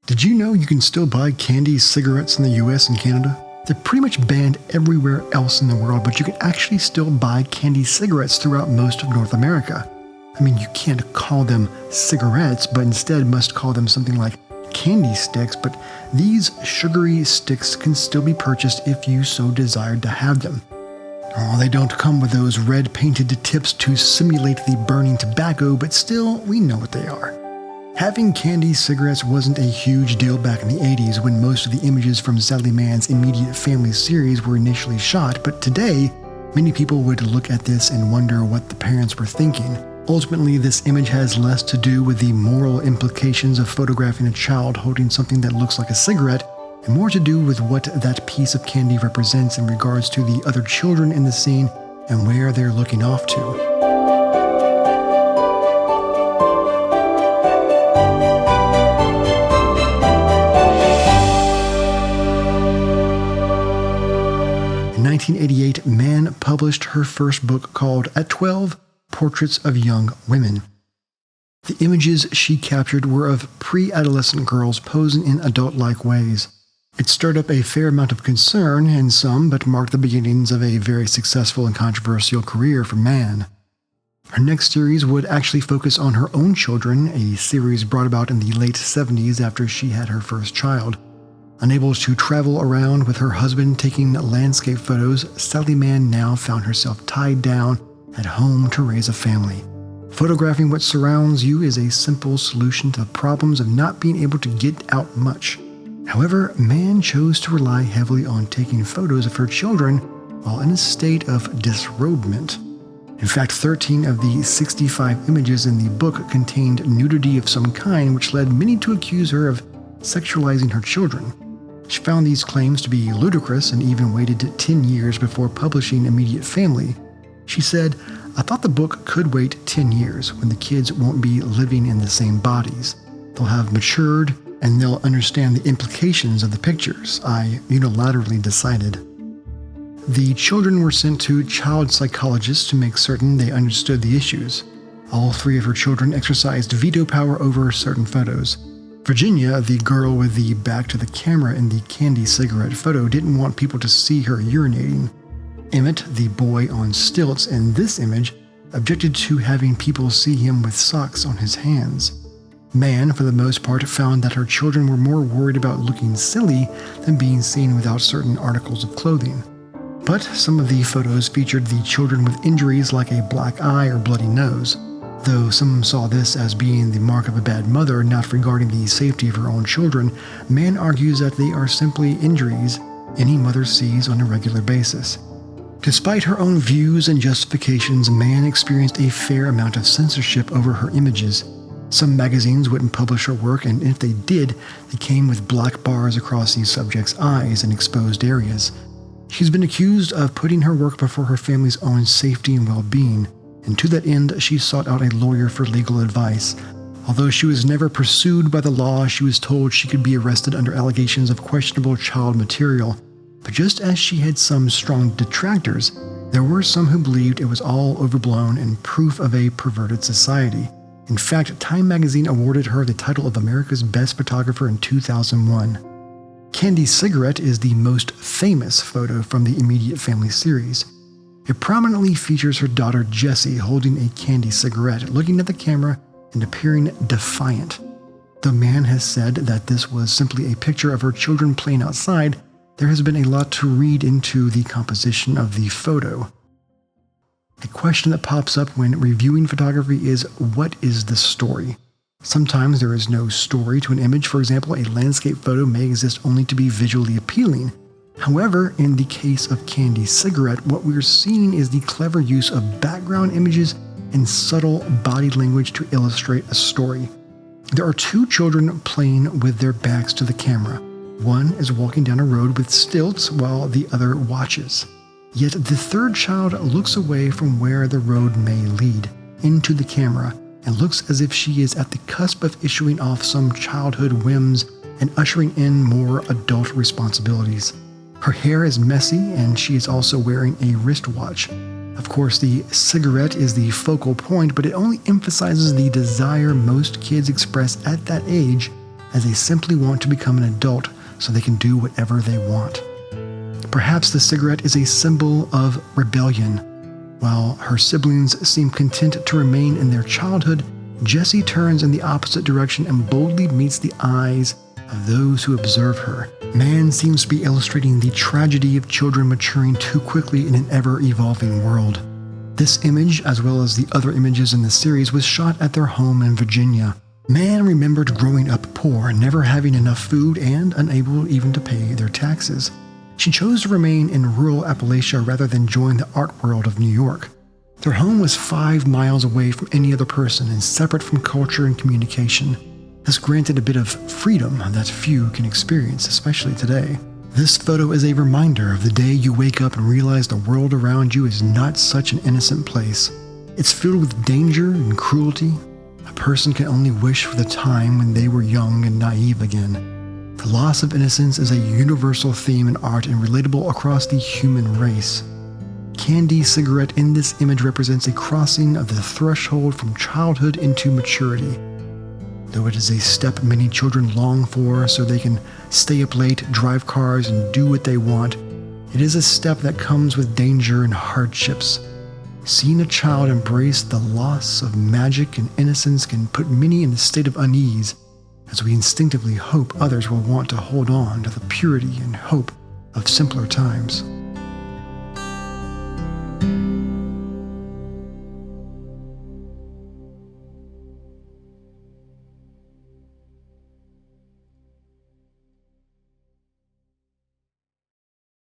Did you know you can still buy candy cigarettes in the US and Canada? They're pretty much banned everywhere else in the world, but you can actually still buy candy cigarettes throughout most of North America. I mean, you can't call them cigarettes, but instead must call them something like candy sticks, but these sugary sticks can still be purchased if you so desired to have them. Oh, they don't come with those red painted tips to simulate the burning tobacco, but still, we know what they are. Having candy cigarettes wasn't a huge deal back in the 80s when most of the images from Sally Mann's immediate family series were initially shot, but today, many people would look at this and wonder what the parents were thinking. Ultimately, this image has less to do with the moral implications of photographing a child holding something that looks like a cigarette, and more to do with what that piece of candy represents in regards to the other children in the scene and where they're looking off to. In 1988, Mann published her first book called At 12, Portraits of Young Women. The images she captured were of pre-adolescent girls posing in adult-like ways. It stirred up a fair amount of concern in some, but marked the beginnings of a very successful and controversial career for Mann. Her next series would actually focus on her own children, a series brought about in the late 70s after she had her first child. Unable to travel around with her husband taking landscape photos, Sally Mann now found herself tied down at home to raise a family. Photographing what surrounds you is a simple solution to the problems of not being able to get out much. However, Mann chose to rely heavily on taking photos of her children while in a state of disrobement. In fact, 13 of the 65 images in the book contained nudity of some kind, which led many to accuse her of sexualizing her children. She found these claims to be ludicrous and even waited 10 years before publishing Immediate Family. She said, "I thought the book could wait 10 years when the kids won't be living in the same bodies. They'll have matured and they'll understand the implications of the pictures. I unilaterally decided." The children were sent to child psychologists to make certain they understood the issues. All three of her children exercised veto power over certain photos. Virginia, the girl with the back to the camera in the candy cigarette photo, didn't want people to see her urinating. Emmett, the boy on stilts in this image, objected to having people see him with socks on his hands. Mann, for the most part, found that her children were more worried about looking silly than being seen without certain articles of clothing. But some of the photos featured the children with injuries like a black eye or bloody nose. Though some saw this as being the mark of a bad mother, not regarding the safety of her own children, Mann argues that they are simply injuries any mother sees on a regular basis. Despite her own views and justifications, Mann experienced a fair amount of censorship over her images. Some magazines wouldn't publish her work, and if they did, they came with black bars across the subject's eyes and exposed areas. She's been accused of putting her work before her family's own safety and well-being, and to that end, she sought out a lawyer for legal advice. Although she was never pursued by the law, she was told she could be arrested under allegations of questionable child material. But just as she had some strong detractors, there were some who believed it was all overblown and proof of a perverted society. In fact, Time magazine awarded her the title of America's Best Photographer in 2001. Candy Cigarette is the most famous photo from the Immediate Family series. It prominently features her daughter Jessie holding a candy cigarette, looking at the camera and appearing defiant. Though Mann has said that this was simply a picture of her children playing outside, there has been a lot to read into the composition of the photo. A question that pops up when reviewing photography is, what is the story? Sometimes there is no story to an image. For example, a landscape photo may exist only to be visually appealing. However, in the case of Candy Cigarette, what we're seeing is the clever use of background images and subtle body language to illustrate a story. There are two children playing with their backs to the camera. One is walking down a road with stilts while the other watches. Yet the third child looks away from where the road may lead, into the camera, and looks as if she is at the cusp of issuing off some childhood whims and ushering in more adult responsibilities. Her hair is messy, and she is also wearing a wristwatch. Of course, the cigarette is the focal point, but it only emphasizes the desire most kids express at that age as they simply want to become an adult so they can do whatever they want. Perhaps the cigarette is a symbol of rebellion. While her siblings seem content to remain in their childhood, Jessie turns in the opposite direction and boldly meets the eyes of those who observe her. Mann seems to be illustrating the tragedy of children maturing too quickly in an ever-evolving world. This image, as well as the other images in the series, was shot at their home in Virginia. Mann remembered growing up poor, never having enough food, and unable even to pay their taxes. She chose to remain in rural Appalachia rather than join the art world of New York. Their home was 5 miles away from any other person and separate from culture and communication. This granted a bit of freedom that few can experience, especially today. This photo is a reminder of the day you wake up and realize the world around you is not such an innocent place. It's filled with danger and cruelty. A person can only wish for the time when they were young and naive again. The loss of innocence is a universal theme in art and relatable across the human race. Candy cigarette in this image represents a crossing of the threshold from childhood into maturity. Though it is a step many children long for so they can stay up late, drive cars, and do what they want, it is a step that comes with danger and hardships. Seeing a child embrace the loss of magic and innocence can put many in a state of unease, as we instinctively hope others will want to hold on to the purity and hope of simpler times.